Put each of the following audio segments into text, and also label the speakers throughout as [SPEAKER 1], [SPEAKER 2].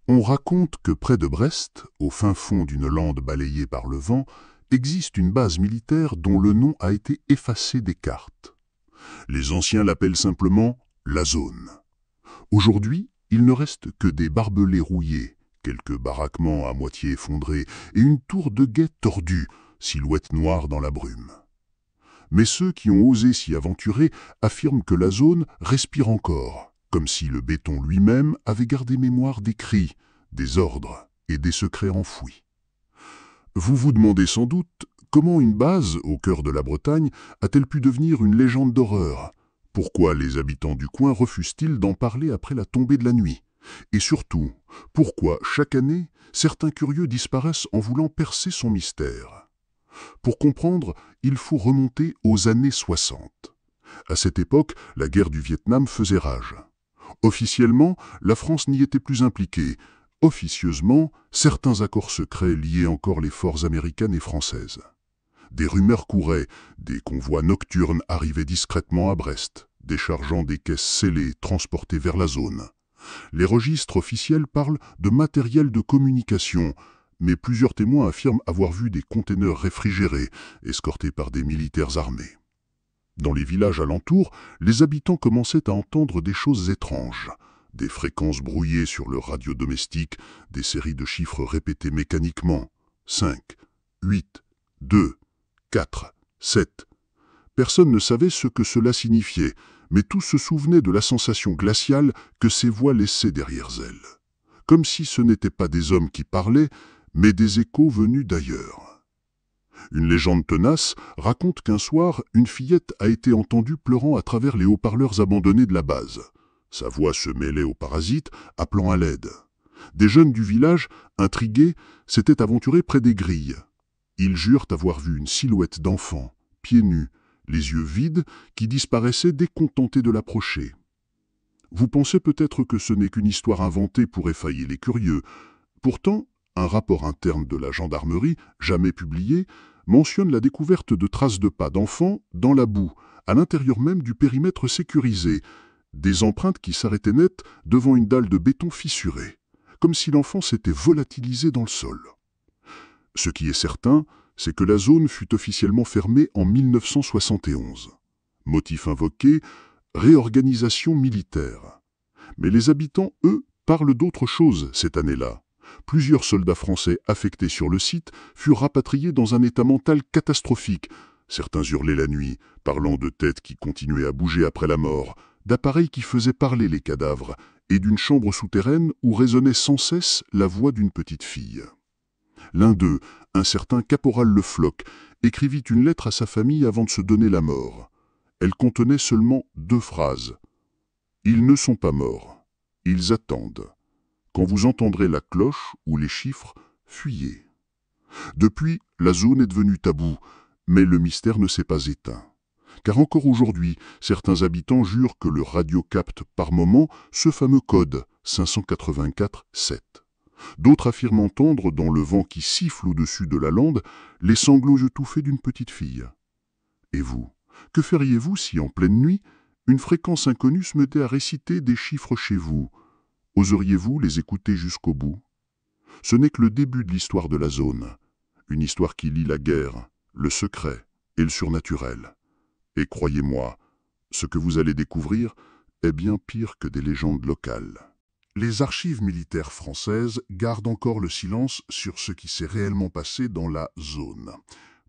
[SPEAKER 1] On raconte que près de Brest, au fin fond d'une lande balayée par le vent, existe une base militaire dont le nom a été effacé des cartes. Les anciens l'appellent simplement la zone. Aujourd'hui, il ne reste que des barbelés rouillés, quelques baraquements à moitié effondrés et une tour de guet tordue, silhouette noire dans la brume. Mais ceux qui ont osé s'y aventurer affirment que la zone respire encore, comme si le béton lui-même avait gardé mémoire des cris, des ordres et des secrets enfouis. Vous vous demandez sans doute comment une base au cœur de la Bretagne a-t-elle pu devenir une légende d'horreur? Pourquoi les habitants du coin refusent-ils d'en parler après la tombée de la nuit? Et surtout, pourquoi chaque année, certains curieux disparaissent en voulant percer son mystère? Pour comprendre, il faut remonter aux années 60. À cette époque, la guerre du Vietnam faisait rage. Officiellement, la France n'y était plus impliquée. Officieusement, certains accords secrets liaient encore les forces américaines et françaises. Des rumeurs couraient, des convois nocturnes arrivaient discrètement à Brest, déchargeant des caisses scellées transportées vers la zone. Les registres officiels parlent de matériel de communication, mais plusieurs témoins affirment avoir vu des conteneurs réfrigérés, escortés par des militaires armés. Dans les villages alentours, les habitants commençaient à entendre des choses étranges. Des fréquences brouillées sur leur radio domestique, des séries de chiffres répétés mécaniquement. 5, 8, 2, 4, 7. Personne ne savait ce que cela signifiait, mais tous se souvenaient de la sensation glaciale que ces voix laissaient derrière elles. Comme si ce n'étaient pas des hommes qui parlaient, mais des échos venus d'ailleurs. Une légende tenace raconte qu'un soir, une fillette a été entendue pleurant à travers les haut-parleurs abandonnés de la base. Sa voix se mêlait aux parasites, appelant à l'aide. Des jeunes du village, intrigués, s'étaient aventurés près des grilles. Ils jurent avoir vu une silhouette d'enfant, pieds nus, les yeux vides, qui disparaissait dès qu'on tentait de l'approcher. Vous pensez peut-être que ce n'est qu'une histoire inventée pour effailler les curieux. Pourtant, un rapport interne de la gendarmerie, jamais publié, mentionne la découverte de traces de pas d'enfants dans la boue, à l'intérieur même du périmètre sécurisé, des empreintes qui s'arrêtaient net devant une dalle de béton fissurée, comme si l'enfant s'était volatilisé dans le sol. Ce qui est certain, c'est que la zone fut officiellement fermée en 1971. Motif invoqué, réorganisation militaire. Mais les habitants, eux, parlent d'autre chose cette année-là. Plusieurs soldats français affectés sur le site furent rapatriés dans un état mental catastrophique. Certains hurlaient la nuit, parlant de têtes qui continuaient à bouger après la mort, d'appareils qui faisaient parler les cadavres, et d'une chambre souterraine où résonnait sans cesse la voix d'une petite fille. L'un d'eux, un certain caporal Le Floch, écrivit une lettre à sa famille avant de se donner la mort. Elle contenait seulement 2 phrases. « Ils ne sont pas morts. Ils attendent. Quand vous entendrez la cloche ou les chiffres, fuyez. » Depuis, la zone est devenue taboue, mais le mystère ne s'est pas éteint. Car encore aujourd'hui, certains habitants jurent que le radio capte par moment ce fameux code 584-7. D'autres affirment entendre, dans le vent qui siffle au-dessus de la lande, les sanglots étouffés d'une petite fille. Et vous, que feriez-vous si, en pleine nuit, une fréquence inconnue se mettait à réciter des chiffres chez vous? Oseriez-vous les écouter jusqu'au bout? Ce n'est que le début de l'histoire de la zone, une histoire qui lie la guerre, le secret et le surnaturel. Et croyez-moi, ce que vous allez découvrir est bien pire que des légendes locales. Les archives militaires françaises gardent encore le silence sur ce qui s'est réellement passé dans la zone.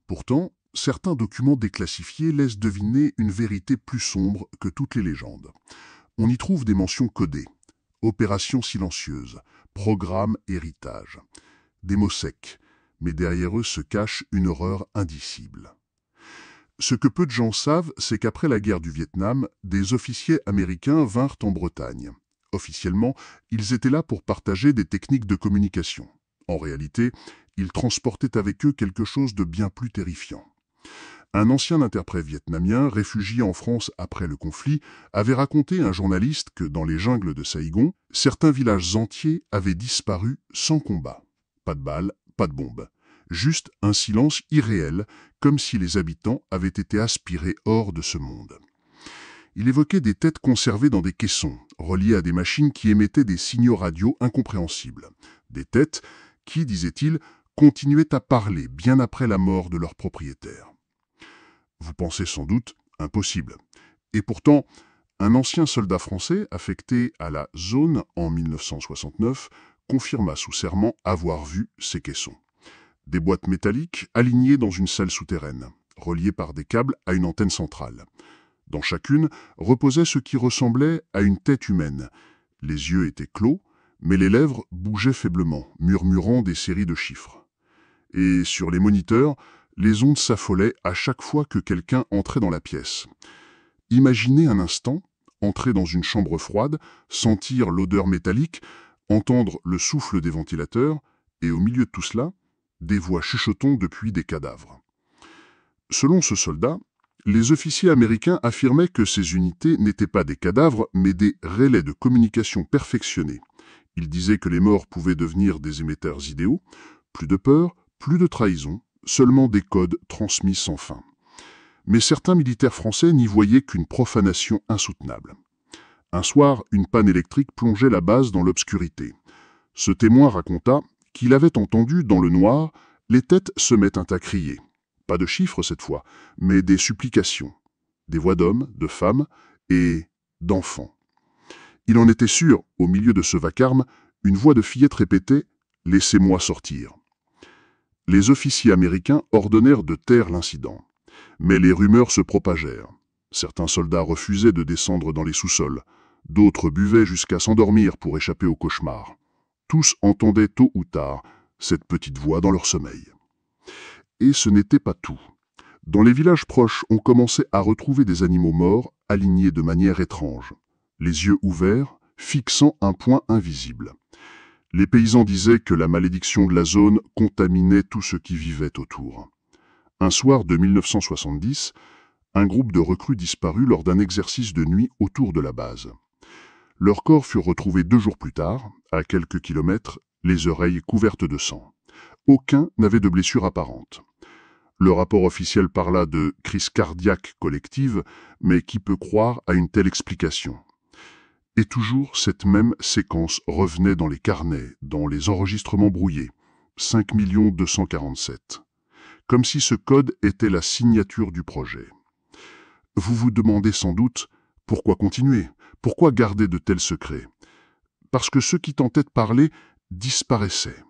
[SPEAKER 1] Pourtant, certains documents déclassifiés laissent deviner une vérité plus sombre que toutes les légendes. On y trouve des mentions codées. Opération silencieuse, programme héritage. Des mots secs, mais derrière eux se cache une horreur indicible. Ce que peu de gens savent, c'est qu'après la guerre du Vietnam, des officiers américains vinrent en Bretagne. Officiellement, ils étaient là pour partager des techniques de communication. En réalité, ils transportaient avec eux quelque chose de bien plus terrifiant. Un ancien interprète vietnamien, réfugié en France après le conflit, avait raconté à un journaliste que dans les jungles de Saïgon, certains villages entiers avaient disparu sans combat. Pas de balles, pas de bombes. Juste un silence irréel, comme si les habitants avaient été aspirés hors de ce monde. Il évoquait des têtes conservées dans des caissons, reliées à des machines qui émettaient des signaux radio incompréhensibles. Des têtes qui, disait-il, continuaient à parler bien après la mort de leur propriétaire. Vous pensez sans doute impossible. Et pourtant, un ancien soldat français affecté à la zone en 1969 confirma sous serment avoir vu ces caissons. Des boîtes métalliques alignées dans une salle souterraine, reliées par des câbles à une antenne centrale. Dans chacune reposait ce qui ressemblait à une tête humaine. Les yeux étaient clos, mais les lèvres bougeaient faiblement, murmurant des séries de chiffres. Et sur les moniteurs, les ondes s'affolaient à chaque fois que quelqu'un entrait dans la pièce. Imaginez un instant, entrer dans une chambre froide, sentir l'odeur métallique, entendre le souffle des ventilateurs, et au milieu de tout cela, des voix chuchotant depuis des cadavres. Selon ce soldat, les officiers américains affirmaient que ces unités n'étaient pas des cadavres, mais des relais de communication perfectionnés. Ils disaient que les morts pouvaient devenir des émetteurs idéaux, plus de peur, plus de trahison, seulement des codes transmis sans fin. Mais certains militaires français n'y voyaient qu'une profanation insoutenable. Un soir, une panne électrique plongeait la base dans l'obscurité. Ce témoin raconta qu'il avait entendu, dans le noir, les têtes se mettent à crier. Pas de chiffres cette fois, mais des supplications. Des voix d'hommes, de femmes et d'enfants. Il en était sûr, au milieu de ce vacarme, une voix de fillette répétait « Laissez-moi sortir ». Les officiers américains ordonnèrent de taire l'incident. Mais les rumeurs se propagèrent. Certains soldats refusaient de descendre dans les sous-sols. D'autres buvaient jusqu'à s'endormir pour échapper au cauchemar. Tous entendaient tôt ou tard cette petite voix dans leur sommeil. Et ce n'était pas tout. Dans les villages proches, on commençait à retrouver des animaux morts, alignés de manière étrange, les yeux ouverts, fixant un point invisible. Les paysans disaient que la malédiction de la zone contaminait tout ce qui vivait autour. Un soir de 1970, un groupe de recrues disparut lors d'un exercice de nuit autour de la base. Leurs corps furent retrouvés 2 jours plus tard, à quelques kilomètres, les oreilles couvertes de sang. Aucun n'avait de blessure apparente. Le rapport officiel parla de crise cardiaque collective, mais qui peut croire à une telle explication? Et toujours cette même séquence revenait dans les carnets, dans les enregistrements brouillés. 5 247. Comme si ce code était la signature du projet. Vous vous demandez sans doute pourquoi continuer, pourquoi garder de tels secrets? Parce que ceux qui tentaient de parler disparaissaient.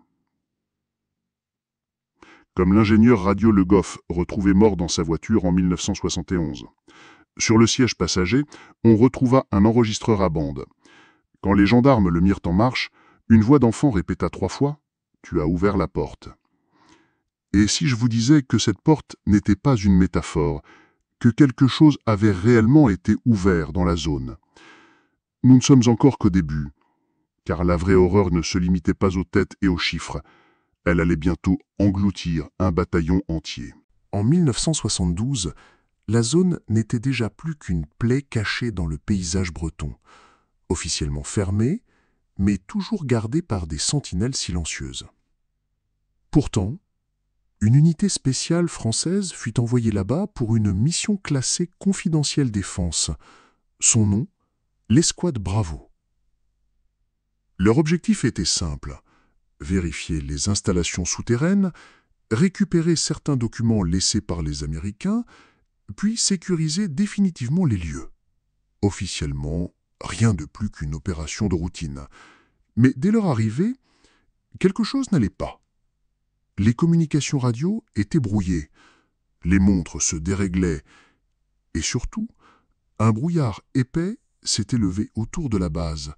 [SPEAKER 1] Comme l'ingénieur radio Le Goff, retrouvé mort dans sa voiture en 1971. Sur le siège passager, on retrouva un enregistreur à bande. Quand les gendarmes le mirent en marche, une voix d'enfant répéta 3 fois « Tu as ouvert la porte ». Et si je vous disais que cette porte n'était pas une métaphore, que quelque chose avait réellement été ouvert dans la zone? Nous ne sommes encore qu'au début, car la vraie horreur ne se limitait pas aux têtes et aux chiffres. Elle allait bientôt engloutir un bataillon entier. En 1972, la zone n'était déjà plus qu'une plaie cachée dans le paysage breton, officiellement fermée, mais toujours gardée par des sentinelles silencieuses. Pourtant, une unité spéciale française fut envoyée là-bas pour une mission classée confidentielle défense. Son nom, l'escouade Bravo. Leur objectif était simple: vérifier les installations souterraines, récupérer certains documents laissés par les Américains, puis sécuriser définitivement les lieux. Officiellement, rien de plus qu'une opération de routine. Mais dès leur arrivée, quelque chose n'allait pas. Les communications radio étaient brouillées, les montres se déréglaient, et surtout, un brouillard épais s'était levé autour de la base,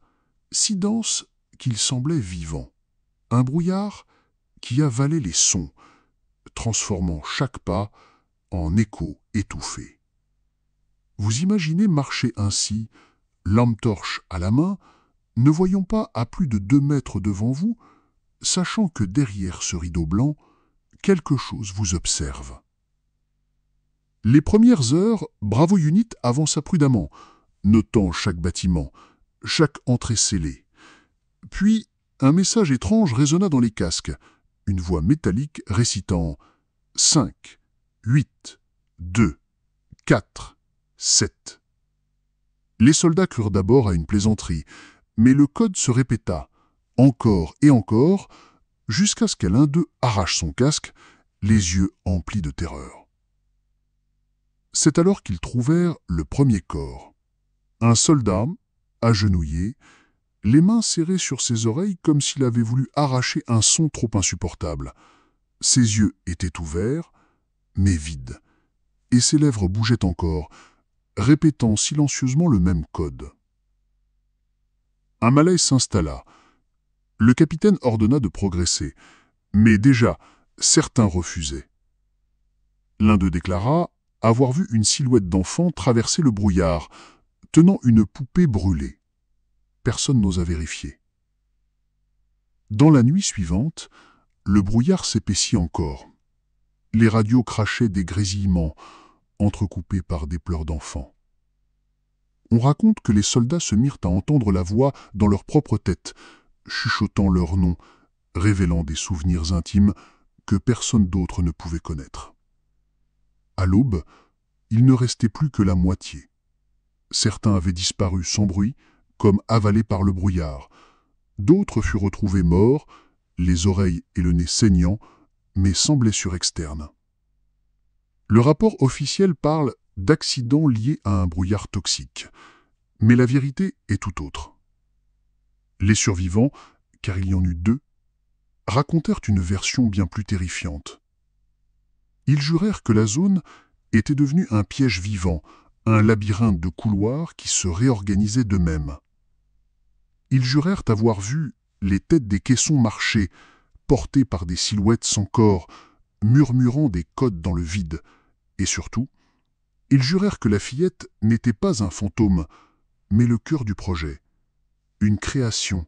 [SPEAKER 1] si dense qu'il semblait vivant. Un brouillard qui avalait les sons, transformant chaque pas en écho étouffé. Vous imaginez marcher ainsi, lampe torche à la main, ne voyant pas à plus de 2 mètres devant vous, sachant que derrière ce rideau blanc, quelque chose vous observe. Les premières heures, Bravo Unit avança prudemment, notant chaque bâtiment, chaque entrée scellée. Puis, un message étrange résonna dans les casques, une voix métallique récitant « 5, 8, 2, 4, 7 ». Les soldats crurent d'abord à une plaisanterie, mais le code se répéta, encore et encore, jusqu'à ce qu'un d'eux arrache son casque, les yeux emplis de terreur. C'est alors qu'ils trouvèrent le premier corps. Un soldat, agenouillé, les mains serrées sur ses oreilles comme s'il avait voulu arracher un son trop insupportable. Ses yeux étaient ouverts, mais vides, et ses lèvres bougeaient encore, répétant silencieusement le même code. Un malaise s'installa. Le capitaine ordonna de progresser, mais déjà, certains refusaient. L'un d'eux déclara avoir vu une silhouette d'enfant traverser le brouillard, tenant une poupée brûlée. Personne n'osa vérifier. Dans la nuit suivante, le brouillard s'épaissit encore. Les radios crachaient des grésillements, entrecoupés par des pleurs d'enfants. On raconte que les soldats se mirent à entendre la voix dans leur propre tête, chuchotant leur nom, révélant des souvenirs intimes que personne d'autre ne pouvait connaître. À l'aube, il ne restait plus que la moitié. Certains avaient disparu sans bruit, comme avalés par le brouillard. D'autres furent retrouvés morts, les oreilles et le nez saignants, mais sans blessure externe. Le rapport officiel parle d'accidents liés à un brouillard toxique, mais la vérité est tout autre. Les survivants, car il y en eut 2, racontèrent une version bien plus terrifiante. Ils jurèrent que la zone était devenue un piège vivant, un labyrinthe de couloirs qui se réorganisaient d'eux-mêmes. Ils jurèrent avoir vu les têtes des caissons marcher, portées par des silhouettes sans corps, murmurant des codes dans le vide, et surtout, ils jurèrent que la fillette n'était pas un fantôme, mais le cœur du projet, une création,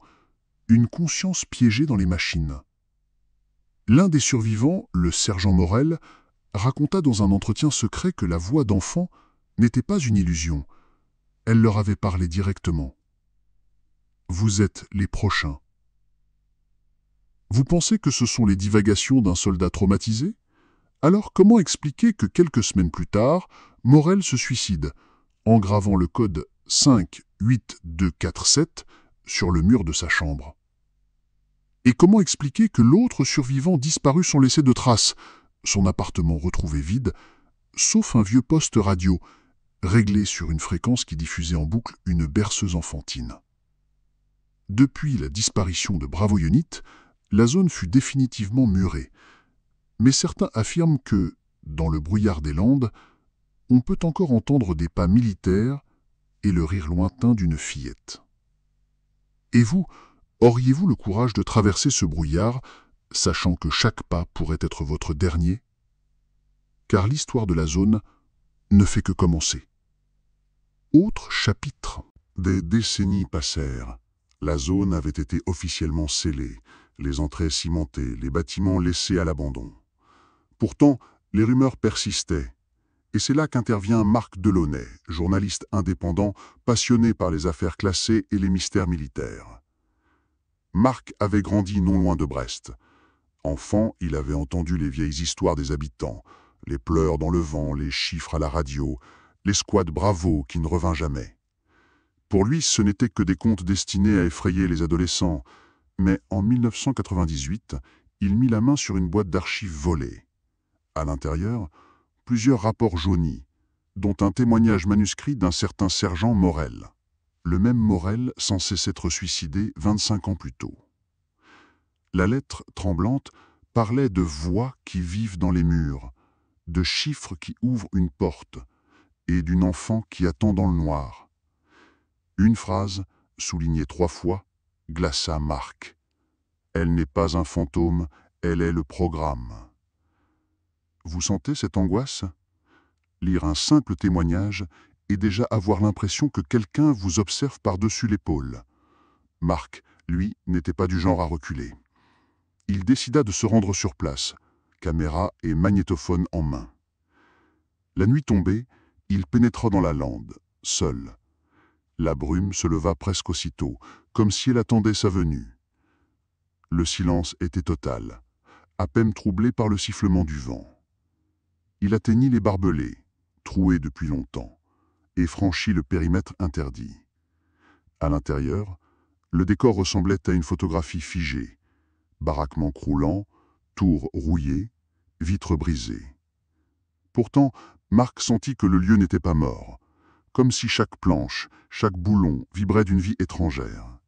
[SPEAKER 1] une conscience piégée dans les machines. L'un des survivants, le sergent Morel, raconta dans un entretien secret que la voix d'enfant n'était pas une illusion. Elle leur avait parlé directement. « Vous êtes les prochains. » Vous pensez que ce sont les divagations d'un soldat traumatisé? Alors comment expliquer que quelques semaines plus tard, Morel se suicide, en gravant le code 58247 sur le mur de sa chambre? Et comment expliquer que l'autre survivant disparut sans laisser de traces, son appartement retrouvé vide, sauf un vieux poste radio, réglé sur une fréquence qui diffusait en boucle une berceuse enfantine? Depuis la disparition de Bravo Unit, la zone fut définitivement murée. Mais certains affirment que, dans le brouillard des Landes, on peut encore entendre des pas militaires et le rire lointain d'une fillette. Et vous, auriez-vous le courage de traverser ce brouillard, sachant que chaque pas pourrait être votre dernier? Car l'histoire de la zone ne fait que commencer. Autre chapitre. Des décennies passèrent. La zone avait été officiellement scellée, les entrées cimentées, les bâtiments laissés à l'abandon. Pourtant, les rumeurs persistaient. Et c'est là qu'intervient Marc Delaunay, journaliste indépendant, passionné par les affaires classées et les mystères militaires. Marc avait grandi non loin de Brest. Enfant, il avait entendu les vieilles histoires des habitants, les pleurs dans le vent, les chiffres à la radio, l'escouade Bravo qui ne revint jamais. Pour lui, ce n'étaient que des contes destinés à effrayer les adolescents, mais en 1998, il mit la main sur une boîte d'archives volée. À l'intérieur, plusieurs rapports jaunis, dont un témoignage manuscrit d'un certain sergent Morel. Le même Morel censé s'être suicidé 25 ans plus tôt. La lettre tremblante parlait de voix qui vivent dans les murs, de chiffres qui ouvrent une porte, et d'une enfant qui attend dans le noir. Une phrase, soulignée 3 fois, glaça Marc. « Elle n'est pas un fantôme, elle est le programme. » Vous sentez cette angoisse? Lire un simple témoignage et déjà avoir l'impression que quelqu'un vous observe par-dessus l'épaule. Marc, lui, n'était pas du genre à reculer. Il décida de se rendre sur place, caméra et magnétophone en main. La nuit tombée, il pénétra dans la lande, seul. La brume se leva presque aussitôt, comme si elle attendait sa venue. Le silence était total, à peine troublé par le sifflement du vent. Il atteignit les barbelés, troués depuis longtemps, et franchit le périmètre interdit. À l'intérieur, le décor ressemblait à une photographie figée. Baraquements croulants, tours rouillées, vitres brisées. Pourtant, Marc sentit que le lieu n'était pas mort, comme si chaque planche, chaque boulon vibrait d'une vie étrangère.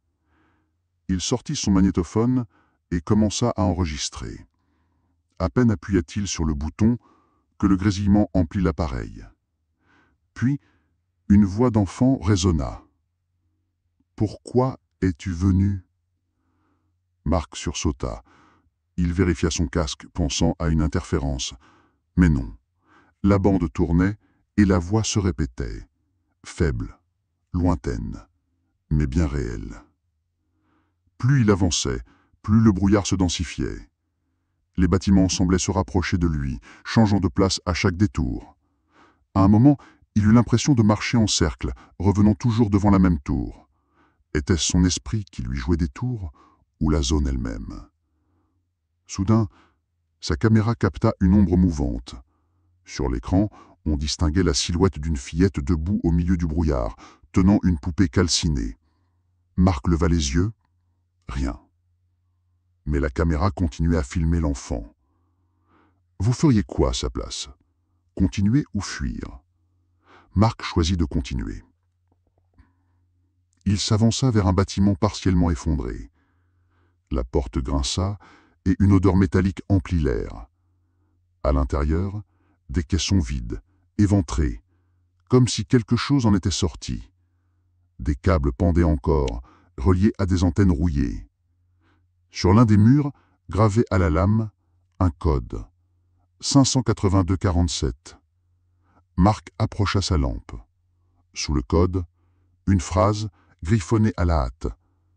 [SPEAKER 1] Il sortit son magnétophone et commença à enregistrer. À peine appuya-t-il sur le bouton que le grésillement emplit l'appareil. Puis, une voix d'enfant résonna. « Pourquoi es-tu venu ?» Marc sursauta. Il vérifia son casque, pensant à une interférence. Mais non. La bande tournait et la voix se répétait. Faible, lointaine, mais bien réelle. Plus il avançait, plus le brouillard se densifiait. Les bâtiments semblaient se rapprocher de lui, changeant de place à chaque détour. À un moment, il eut l'impression de marcher en cercle, revenant toujours devant la même tour. Était-ce son esprit qui lui jouait des tours, ou la zone elle-même? Soudain, sa caméra capta une ombre mouvante. Sur l'écran, on distinguait la silhouette d'une fillette debout au milieu du brouillard, tenant une poupée calcinée. Marc leva les yeux. Rien. Mais la caméra continuait à filmer l'enfant. Vous feriez quoi à sa place? Continuer ou fuir? Marc choisit de continuer. Il s'avança vers un bâtiment partiellement effondré. La porte grinça et une odeur métallique emplit l'air. À l'intérieur, des caissons vides, éventrés, comme si quelque chose en était sorti. Des câbles pendaient encore, reliés à des antennes rouillées. Sur l'un des murs, gravé à la lame, un code. 582-47. Marc approcha sa lampe. Sous le code, une phrase griffonnée à la hâte.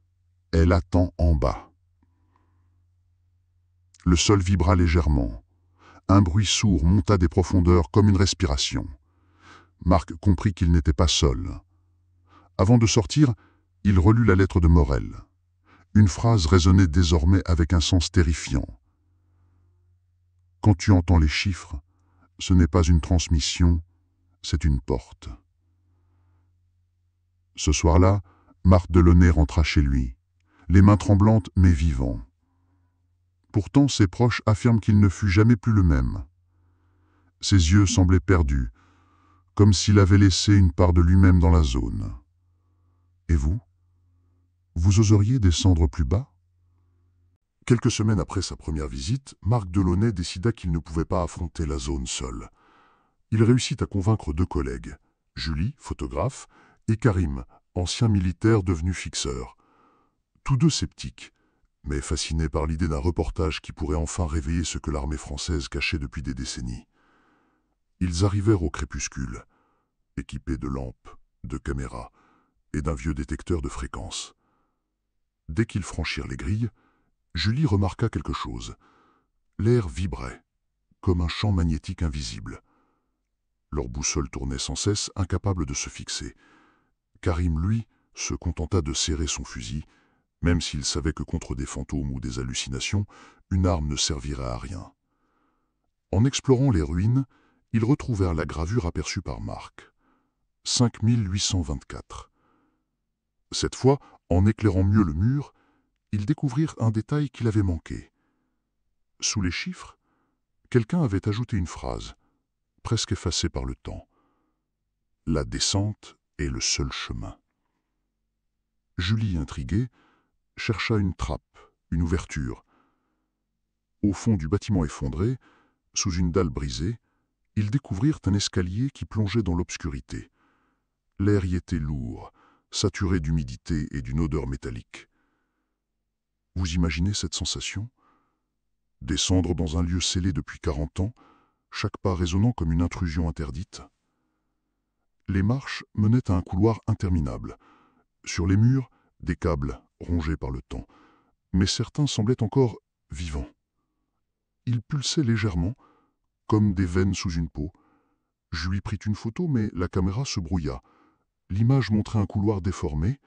[SPEAKER 1] « Elle attend en bas ». Le sol vibra légèrement. Un bruit sourd monta des profondeurs comme une respiration. Marc comprit qu'il n'était pas seul. Avant de sortir, il relut la lettre de Morel. Une phrase résonnait désormais avec un sens terrifiant. « Quand tu entends les chiffres, ce n'est pas une transmission, c'est une porte. » Ce soir-là, Marc Delaunay rentra chez lui, les mains tremblantes mais vivant. Pourtant, ses proches affirment qu'il ne fut jamais plus le même. Ses yeux semblaient perdus, comme s'il avait laissé une part de lui-même dans la zone. Et vous? Vous oseriez descendre plus bas? Quelques semaines après sa première visite, Marc Delaunay décida qu'il ne pouvait pas affronter la zone seul. Il réussit à convaincre deux collègues, Julie, photographe, et Karim, ancien militaire devenu fixeur. Tous deux sceptiques, mais fascinés par l'idée d'un reportage qui pourrait enfin réveiller ce que l'armée française cachait depuis des décennies. Ils arrivèrent au crépuscule, équipés de lampes, de caméras et d'un vieux détecteur de fréquences. Dès qu'ils franchirent les grilles, Julie remarqua quelque chose. L'air vibrait, comme un champ magnétique invisible. Leur boussole tournait sans cesse, incapable de se fixer. Karim, lui, se contenta de serrer son fusil, même s'il savait que contre des fantômes ou des hallucinations, une arme ne servirait à rien. En explorant les ruines, ils retrouvèrent la gravure aperçue par Marc. 5824. Cette fois, en éclairant mieux le mur, ils découvrirent un détail qu'il avait manqué. Sous les chiffres, quelqu'un avait ajouté une phrase, presque effacée par le temps. « La descente est le seul chemin. » Julie, intriguée, chercha une trappe, une ouverture. Au fond du bâtiment effondré, sous une dalle brisée, ils découvrirent un escalier qui plongeait dans l'obscurité. L'air y était lourd, saturé d'humidité et d'une odeur métallique. Vous imaginez cette sensation? Descendre dans un lieu scellé depuis 40 ans, chaque pas résonnant comme une intrusion interdite. Les marches menaient à un couloir interminable. Sur les murs, des câbles rongés par le temps, mais certains semblaient encore vivants. Ils pulsaient légèrement, comme des veines sous une peau. Je lui pris une photo, mais la caméra se brouilla. L'image montrait un couloir déformé,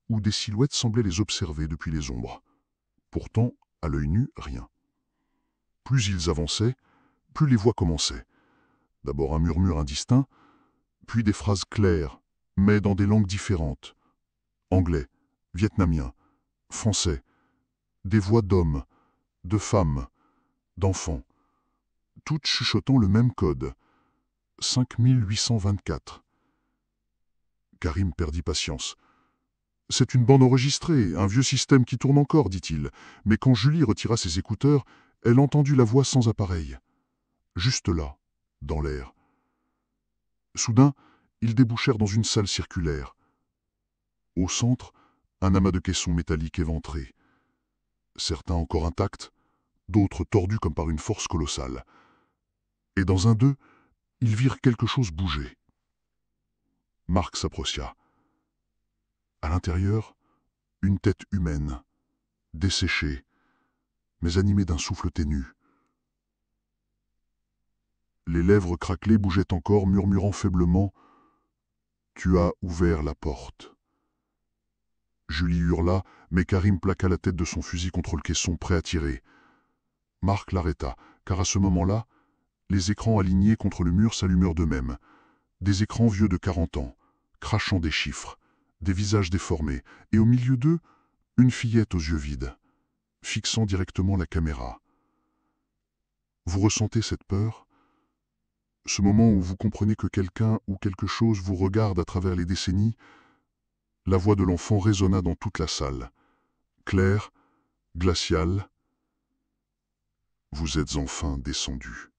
[SPEAKER 1] où des silhouettes semblaient les observer depuis les ombres. Pourtant, à l'œil nu, rien. Plus ils avançaient, plus les voix commençaient. D'abord un murmure indistinct, puis des phrases claires, mais dans des langues différentes. Anglais, vietnamien, français, des voix d'hommes, de femmes, d'enfants, toutes chuchotant le même code. 5824. Karim perdit patience. « C'est une bande enregistrée, un vieux système qui tourne encore, dit-il. Mais quand Julie retira ses écouteurs, elle entendit la voix sans appareil. Juste là, dans l'air. Soudain, ils débouchèrent dans une salle circulaire. Au centre, un amas de caissons métalliques éventrés. Certains encore intacts, d'autres tordus comme par une force colossale. Et dans un d'eux, ils virent quelque chose bouger. Marc s'approcha. À l'intérieur, une tête humaine, desséchée, mais animée d'un souffle ténu. Les lèvres craquelées bougeaient encore, murmurant faiblement « Tu as ouvert la porte ». Julie hurla, mais Karim plaqua la tête de son fusil contre le caisson, prêt à tirer. Marc l'arrêta, car à ce moment-là, les écrans alignés contre le mur s'allumèrent d'eux-mêmes. Des écrans vieux de 40 ans, crachant des chiffres, des visages déformés, et au milieu d'eux, une fillette aux yeux vides, fixant directement la caméra. Vous ressentez cette peur? Ce moment où vous comprenez que quelqu'un ou quelque chose vous regarde à travers les décennies? La voix de l'enfant résonna dans toute la salle. Claire, glaciale. Vous êtes enfin descendu.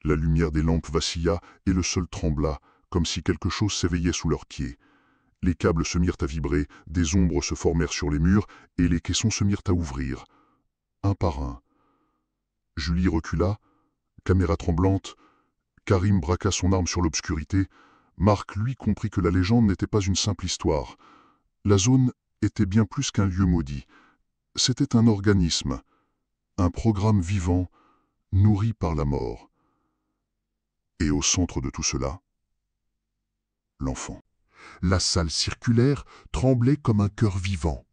[SPEAKER 1] La lumière des lampes vacilla et le sol trembla, comme si quelque chose s'éveillait sous leurs pieds. Les câbles se mirent à vibrer, des ombres se formèrent sur les murs et les caissons se mirent à ouvrir, un par un. Julie recula, caméra tremblante. Karim braqua son arme sur l'obscurité. Marc, lui, comprit que la légende n'était pas une simple histoire. La zone était bien plus qu'un lieu maudit. C'était un organisme, un programme vivant, nourri par la mort. Et au centre de tout cela, l'enfant. La salle circulaire tremblait comme un cœur vivant.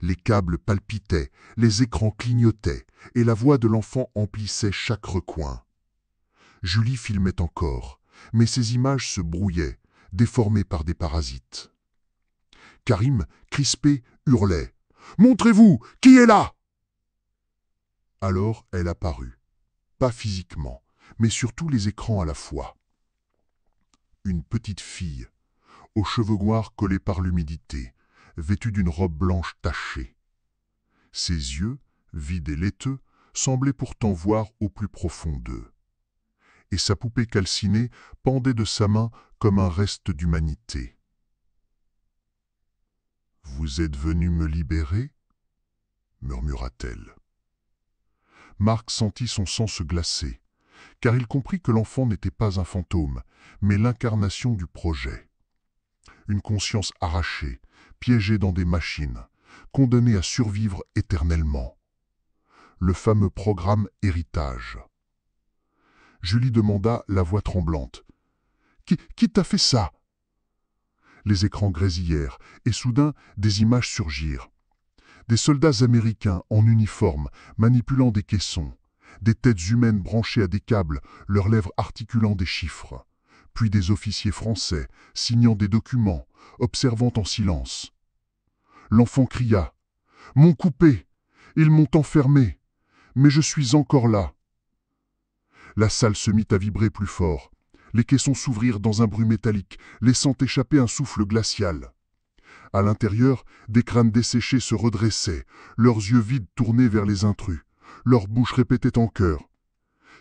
[SPEAKER 1] Les câbles palpitaient, les écrans clignotaient, et la voix de l'enfant emplissait chaque recoin. Julie filmait encore, mais ses images se brouillaient, déformées par des parasites. Karim, crispé, hurlait « Montrez-vous, qui est là ?» Alors elle apparut, pas physiquement, mais sur tous les écrans à la fois. Une petite fille, aux cheveux noirs collés par l'humidité, vêtue d'une robe blanche tachée. Ses yeux, vides et laiteux, semblaient pourtant voir au plus profond d'eux. Et sa poupée calcinée pendait de sa main comme un reste d'humanité. « Vous êtes venu me libérer ?» murmura-t-elle. Marc sentit son sang se glacer, car il comprit que l'enfant n'était pas un fantôme, mais l'incarnation du projet. Une conscience arrachée, piégée dans des machines, condamnée à survivre éternellement. Le fameux programme Héritage. Julie demanda, la voix tremblante. « Qui t'a fait ça ?» Les écrans grésillèrent, et soudain, des images surgirent. Des soldats américains en uniforme, manipulant des caissons, des têtes humaines branchées à des câbles, leurs lèvres articulant des chiffres, puis des officiers français, signant des documents, observant en silence. L'enfant cria « M'ont coupé, ils m'ont enfermé, mais je suis encore là. » La salle se mit à vibrer plus fort. Les caissons s'ouvrirent dans un bruit métallique, laissant échapper un souffle glacial. À l'intérieur, des crânes desséchés se redressaient, leurs yeux vides tournés vers les intrus. Leur bouche répétait en chœur.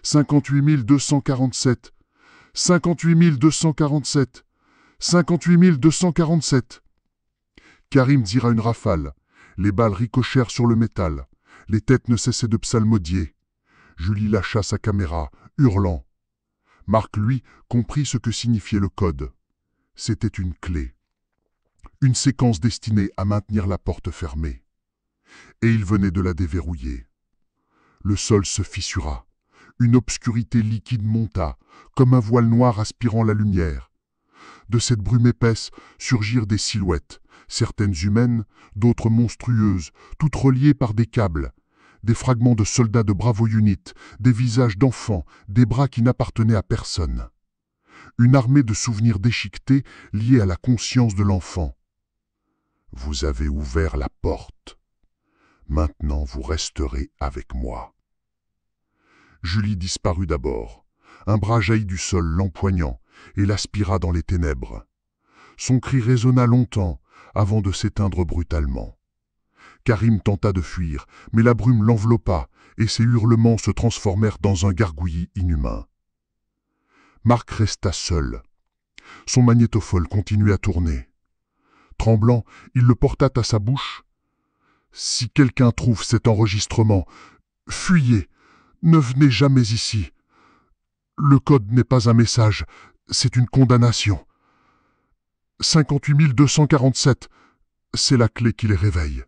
[SPEAKER 1] 58 247, 58 247, 58 247. Karim tira une rafale. Les balles ricochèrent sur le métal. Les têtes ne cessaient de psalmodier. Julie lâcha sa caméra, hurlant. Marc, lui, comprit ce que signifiait le code. C'était une clé. Une séquence destinée à maintenir la porte fermée. Et il venait de la déverrouiller. Le sol se fissura. Une obscurité liquide monta, comme un voile noir aspirant la lumière. De cette brume épaisse surgirent des silhouettes, certaines humaines, d'autres monstrueuses, toutes reliées par des câbles. Des fragments de soldats de Bravo Unit, des visages d'enfants, des bras qui n'appartenaient à personne. une armée de souvenirs déchiquetés liés à la conscience de l'enfant. Vous avez ouvert la porte. Maintenant, vous resterez avec moi. Julie disparut d'abord. Un bras jaillit du sol, l'empoignant, et l'aspira dans les ténèbres. Son cri résonna longtemps, avant de s'éteindre brutalement. Karim tenta de fuir, mais la brume l'enveloppa, et ses hurlements se transformèrent dans un gargouillis inhumain. Marc resta seul. Son magnétophone continuait à tourner. Tremblant, il le porta à sa bouche. « Si quelqu'un trouve cet enregistrement, fuyez, ne venez jamais ici. Le code n'est pas un message, c'est une condamnation. 58 247, c'est la clé qui les réveille. »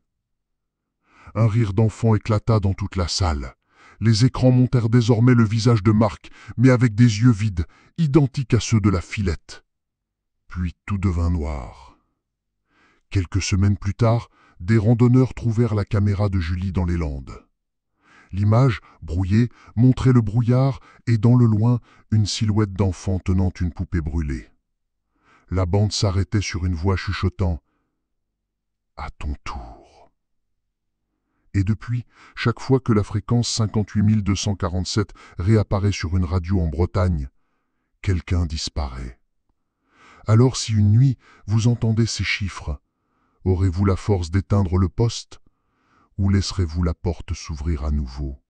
[SPEAKER 1] Un rire d'enfant éclata dans toute la salle. Les écrans montèrent désormais le visage de Marc, mais avec des yeux vides, identiques à ceux de la fillette. Puis tout devint noir. Quelques semaines plus tard, des randonneurs trouvèrent la caméra de Julie dans les Landes. L'image, brouillée, montrait le brouillard et dans le loin, une silhouette d'enfant tenant une poupée brûlée. La bande s'arrêtait sur une voix chuchotant « À ton tour ». Et depuis, chaque fois que la fréquence 58 247 réapparaît sur une radio en Bretagne, quelqu'un disparaît. Alors si une nuit vous entendez ces chiffres, aurez-vous la force d'éteindre le poste ou laisserez-vous la porte s'ouvrir à nouveau ?